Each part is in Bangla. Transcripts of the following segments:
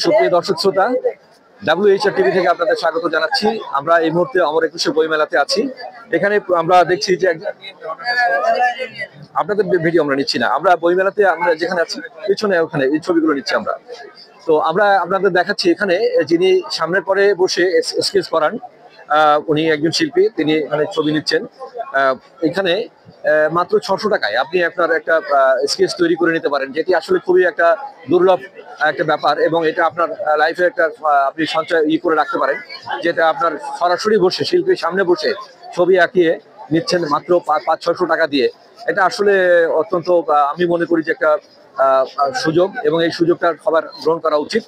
সুপ্রিয় দর্শক শ্রোতা, WHR টিভি থেকে আপনাদের স্বাগত জানাচ্ছি। আমরা এই মুহূর্তে অমর একুশে বইমেলাতে আছি। এখানে আমরা দেখছি যে আপনাদের ভিডিও আমরা নিচ্ছি না, আমরা বইমেলাতে আমরা যেখানে আছি পিছনে ওখানে এই ছবিগুলো নিচ্ছি আমরা। তো আমরা আপনাদের দেখাচ্ছি এখানে যিনি সামনের পরে বসে স্কেচ করান, উনি একজন শিল্পী, তিনি এখানে ছবি নিচ্ছেন। এখানে মাত্র 600 টাকায় আপনি আপনার একটা স্কেচ তৈরি করে নিতে পারেন, যেটি আসলে খুবই একটা দুর্লভ একটা ব্যাপার, এবং এটা আপনার লাইফে একটা আপনি সঞ্চয় করে রাখতে পারেন, যেটা আপনার সরাসরি বসে শিল্পীর সামনে বসে ছবি আঁকিয়ে নিচ্ছেন মাত্র 500-600 টাকা দিয়ে। এটা আসলে অত্যন্ত আমি মনে করি যে একটা সুযোগ, এবং এই সুযোগটা সবার গ্রহণ করা উচিত।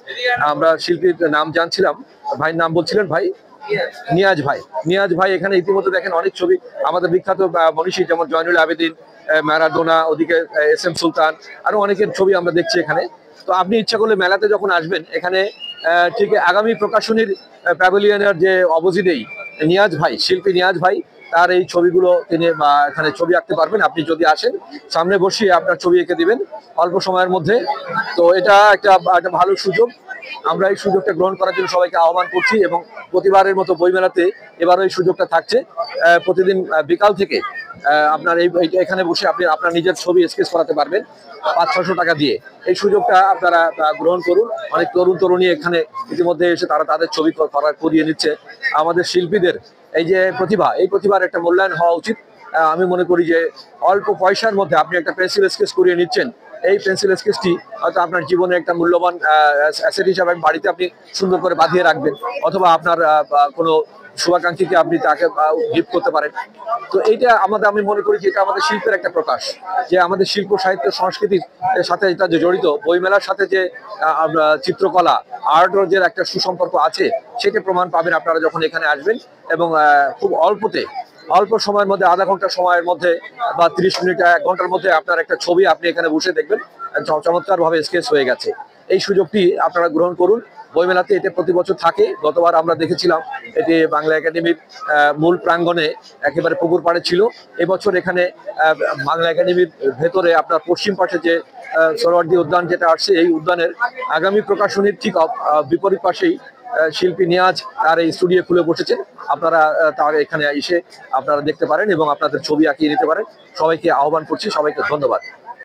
আমরা শিল্পীর নাম জানছিলাম, ভাইয়ের নাম বলছিলেন ভাই নিয়াজ ভাই এখানে ইতিমধ্যে দেখেন অনেক ছবি, আমাদের বিখ্যাত মনীষী যেমন জয়নুল আবেদিন, ম্যারাডোনা, ওদিকে SM সুলতান, আরো অনেকের ছবি আমরা দেখছি এখানে। তো আপনি ইচ্ছা করলে মেলাতে যখন আসবেন এখানে ঠিক আগামী প্রকাশনীর প্যাভিলিয়নের যে অপোজিটেই শিল্পী নিয়াজ ভাই, তার এই ছবিগুলো তিনি এখানে ছবি আঁকতে পারবেন। আপনি যদি আসেন সামনে বসিয়ে আপনার ছবি এঁকে দিবেন অল্প সময়ের মধ্যে। তো এটা একটা ভালো সুযোগ, আমরা এই সুযোগটা গ্রহণ করার জন্য সবাইকে আহ্বান করছি, এবং প্রতিবারের মতো বইমেলাতে এবারও এই সুযোগটা থাকছে। প্রতিদিন বিকাল থেকে আপনার এখানে বসে আপনি আপনার নিজের ছবি স্কেচ করাতে পারবেন 500-600 টাকা দিয়ে। এই সুযোগটা আপনারা গ্রহণ করুন। অনেক তরুণী এখানে ইতিমধ্যে এসে তারা তাদের ছবি করিয়ে নিচ্ছে। আমাদের শিল্পীদের এই যে প্রতিভা, এই প্রতিভার একটা মূল্যায়ন হওয়া উচিত। আমি মনে করি যে অল্প পয়সার মধ্যে আপনি একটা পেন্সিল স্কেচ করিয়ে নিচ্ছেন, এই পেন্সিল স্কেচটি হয়তো আপনার জীবনে একটা মূল্যবান অ্যাসেট হিসাবে বাড়িতে আপনি সুন্দর করে বাঁধিয়ে রাখবেন, অথবা আপনার কোনো শুভাকাঙ্ক্ষীকে আপনি তাকে গিফট করতে পারেন। তো এইটা আমি মনে করি যে এটা আমাদের শিল্পের একটা প্রকাশ, যে আমাদের শিল্প সাহিত্য সংস্কৃতির সাথে এটা যে জড়িত, বইমেলার সাথে যে চিত্রকলা আর্টের যে একটা সুসম্পর্ক আছে, সেটা প্রমাণ পাবেন আপনারা যখন এখানে আসবেন। এবং খুব অল্প সময়ের মধ্যে, আধা ঘন্টা সময়ের মধ্যে বা 30 মিনিট 1 ঘন্টার মধ্যে আপনার একটা ছবি আপনি এখানে বসে দেখবেন চমৎকার ভাবে স্কেচ হয়ে গেছে। এই সুযোগটি আপনারা গ্রহণ করুন। বইমেলাতে এটা প্রতি বছর থাকে। গতবার আমরা দেখেছিলাম এটি বাংলা একাডেমির মূল প্রাঙ্গণে একেবারে পুকুর পাড়ে ছিল। এবছর এখানে বাংলা একাডেমির ভেতরে আপনার পশ্চিম পাশে যে সোহরাওয়ার্দী উদ্যান যেটা আসছে, এই উদ্যানের আগামী প্রকাশনীর ঠিক বিপরীত পাশেই শিল্পী নিয়াজ তার এই স্টুডিও খুলে বসেছেন। আপনারা তার এখানে এসে আপনারা দেখতে পারেন এবং আপনাদের ছবি আঁকিয়ে নিতে পারেন। সবাইকে আহ্বান করছি, সবাইকে ধন্যবাদ।